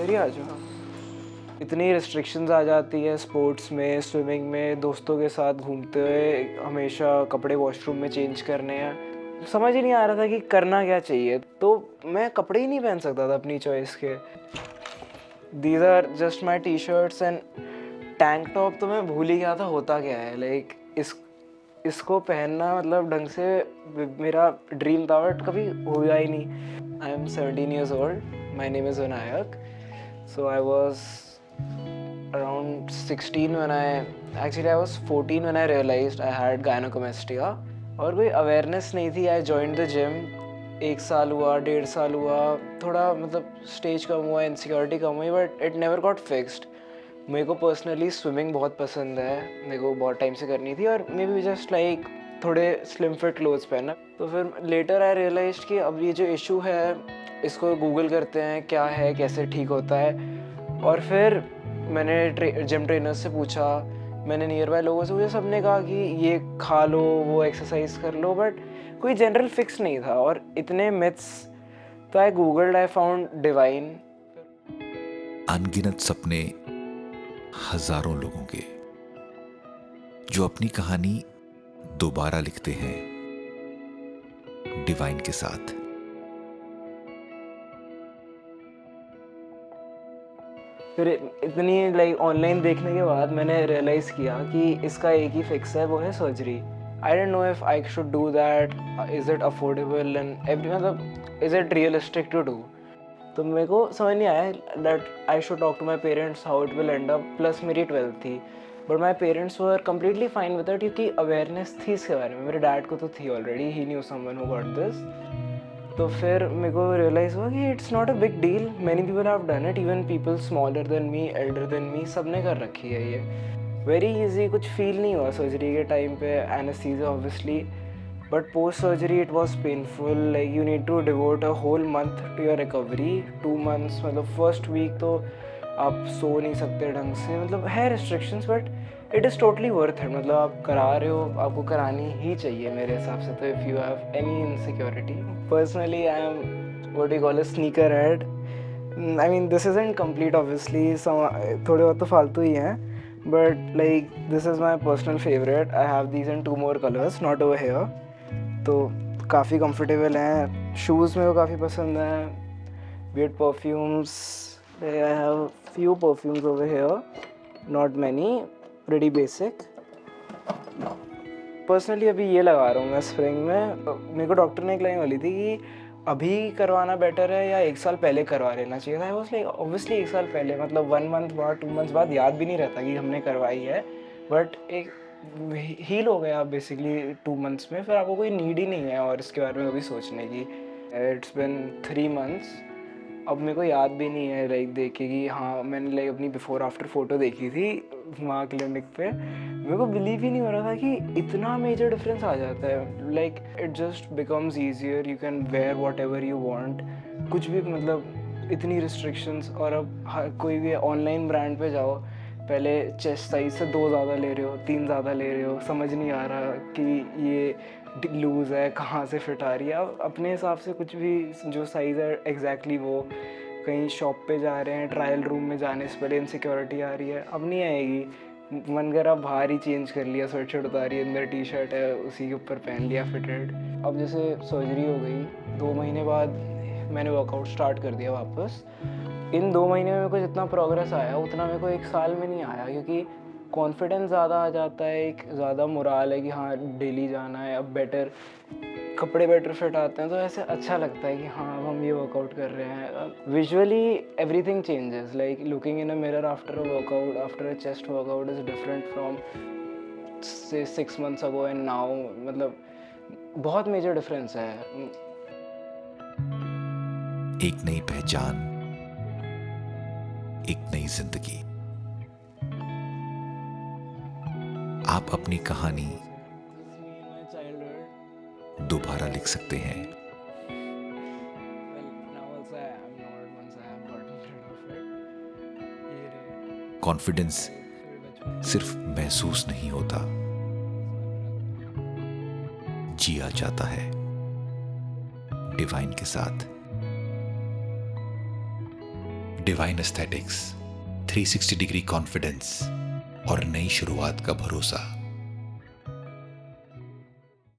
इधर ही आ जाओ। इतनी रिस्ट्रिक्शंस आ जाती है स्पोर्ट्स में, स्विमिंग में, दोस्तों के साथ घूमते हुए हमेशा कपड़े वॉशरूम में चेंज करने हैं। समझ ही नहीं आ रहा था कि करना क्या चाहिए, तो मैं कपड़े ही नहीं पहन सकता था अपनी चॉइस के। These are just my T shirts and tank top. तो मैं भूल ही गया था होता क्या है। लाइक इसको पहनना मतलब ढंग से मेरा ड्रीम था, बट कभी हुआ ही नहीं। I am 17 years old. My name is Vinayak. So I was around 16 when I was 14 when I realized I had gynecomastia. और कोई अवेयरनेस नहीं थी। आई जॉइंड द जिम, 1 साल हुआ, 1.5 साल हुआ, थोड़ा मतलब स्टेज कम हुआ, इनसिक्योरिटी कम हुई, but it never got fixed. मेरे को पर्सनली स्विमिंग बहुत पसंद है, मेरे को बहुत टाइम से करनी थी, और मे बी जस्ट लाइक थोड़े स्लिम फिट क्लोथ्स पहनना। तो फिर लेटर आई रियलाइज कि अब ये जो इशू है इसको गूगल करते हैं क्या है, कैसे ठीक होता है। और फिर मैंने जिम ट्रेनर से पूछा, मैंने नियर बाय लोगों से पूछा, सबने कहा कि ये खा लो, वो एक्सरसाइज कर लो, बट कोई जनरल फिक्स नहीं था और इतने मिथ्स। तो I googled, I found divine. अनगिनत सपने, हजारों लोगों के जो अपनी कहानी दोबारा लिखते हैं डिवाइन के साथ। फिर इतनी लाइक ऑनलाइन देखने के बाद मैंने रियलाइज़ किया कि इसका एक ही फिक्स है, वो है surgery. I don't know if I should do that, is it affordable and every, मतलब is it realistic to do. तो मेरे को समझ नहीं आया that I should talk to my parents how it will end up. Plus मेरी 12th थी, but my parents were completely fine with it, क्योंकि अवेयरनेस थी इसके बारे में। मेरे डैड को तो थी already, he knew someone who got this. तो फिर मेरे को रियलाइज़ हुआ कि it's not a big deal, many people have done it, even people smaller than me, Elder than me, सब ने कर रखी है ये। वेरी इजी, कुछ फील नहीं हुआ सर्जरी के टाइम पे, anaesthesia obviously, but post surgery it was painful. Like you need to devote a whole month to your recovery, 2 months। मतलब फर्स्ट वीक तो आप सो नहीं सकते ढंग से, मतलब है restrictions, but it is totally worth it. मतलब आप करा रहे हो, आपको करानी ही चाहिए मेरे हिसाब से। तो if you have any insecurity, personally I am what you call a sneaker head. I mean this isn't complete obviously, थोड़े बहुत तो फालतू ही हैं, but like this is my personal favourite. I have these in 2 more colours, not over here. तो काफ़ी comfortable हैं। Shoes मेरे को काफ़ी पसंद हैं। Weird perfumes, I have few perfumes over here, not many, pretty basic. Personally अभी ये लगा रहा हूँ मैं स्प्रिंग में। मेरे को डॉक्टर ने एक लाइन बोली थी कि अभी करवाना बेटर है या 1 साल पहले करवा लेना चाहिए था। आई वाज लाइक ऑब्वियसली 1 साल पहले, मतलब 1 month बाद, 2 months बाद याद भी नहीं रहता कि हमने करवाई है, बट एक हील हो गया आप बेसिकली 2 months में। फिर आपको कोई नीड ही नहीं है और इसके बारे में कभी सोचने की। It's been 3 months। अब मेरे को याद भी नहीं है लाइक देख के कि हाँ मैंने लाइक अपनी बिफोर आफ्टर फ़ोटो देखी थी वहाँ क्लिनिक पे। मेरे को बिलीव ही नहीं हो रहा था कि इतना मेजर डिफरेंस आ जाता है। Like it just becomes easier, you can wear what ever you want, कुछ भी, मतलब इतनी रिस्ट्रिक्शंस। और अब कोई भी ऑनलाइन ब्रांड पे जाओ, पहले चेस्ट साइज से 2 ज़्यादा ले रहे हो, 3 ज़्यादा ले रहे हो, समझ नहीं आ रहा कि ये लूज़ है, कहाँ से फिट आ रही है। अब अपने हिसाब से कुछ भी जो साइज़ है एग्जैक्टली वो, कहीं शॉप पे जा रहे हैं, ट्रायल रूम में जाने से पहले इनसिक्योरिटी आ रही है, अब नहीं आएगी। मन करा बाहर ही चेंज कर लिया, स्वेट शर्ट उतारी, अंदर टी शर्ट है उसी के ऊपर पहन लिया फिटेड। अब जैसे सर्जरी हो गई, 2 महीने बाद मैंने वर्कआउट स्टार्ट कर दिया वापस। इन 2 महीने में मेरे को जितना प्रोग्रेस आया उतना मेरे को 1 साल में नहीं आया, क्योंकि कॉन्फिडेंस ज़्यादा आ जाता है, एक ज़्यादा मोराल है कि हाँ डेली जाना है। अब बेटर कपड़े बेटर फिट आते हैं, तो ऐसे अच्छा लगता है कि हाँ अब हम ये वर्कआउट कर रहे हैं। Visually everything changes, like looking in a mirror after a workout, after a chest workout is different from से 6 months अगो एंड नाउ। मतलब बहुत मेजर डिफरेंस है। एक नई पहचान, एक नई जिंदगी। आप अपनी कहानी दोबारा लिख सकते हैं। कॉन्फिडेंस सिर्फ महसूस नहीं होता, जिया जाता है डिवाइन के साथ। डिवाइन एस्थेटिक्स, 360 डिग्री कॉन्फिडेंस और नई शुरुआत का भरोसा।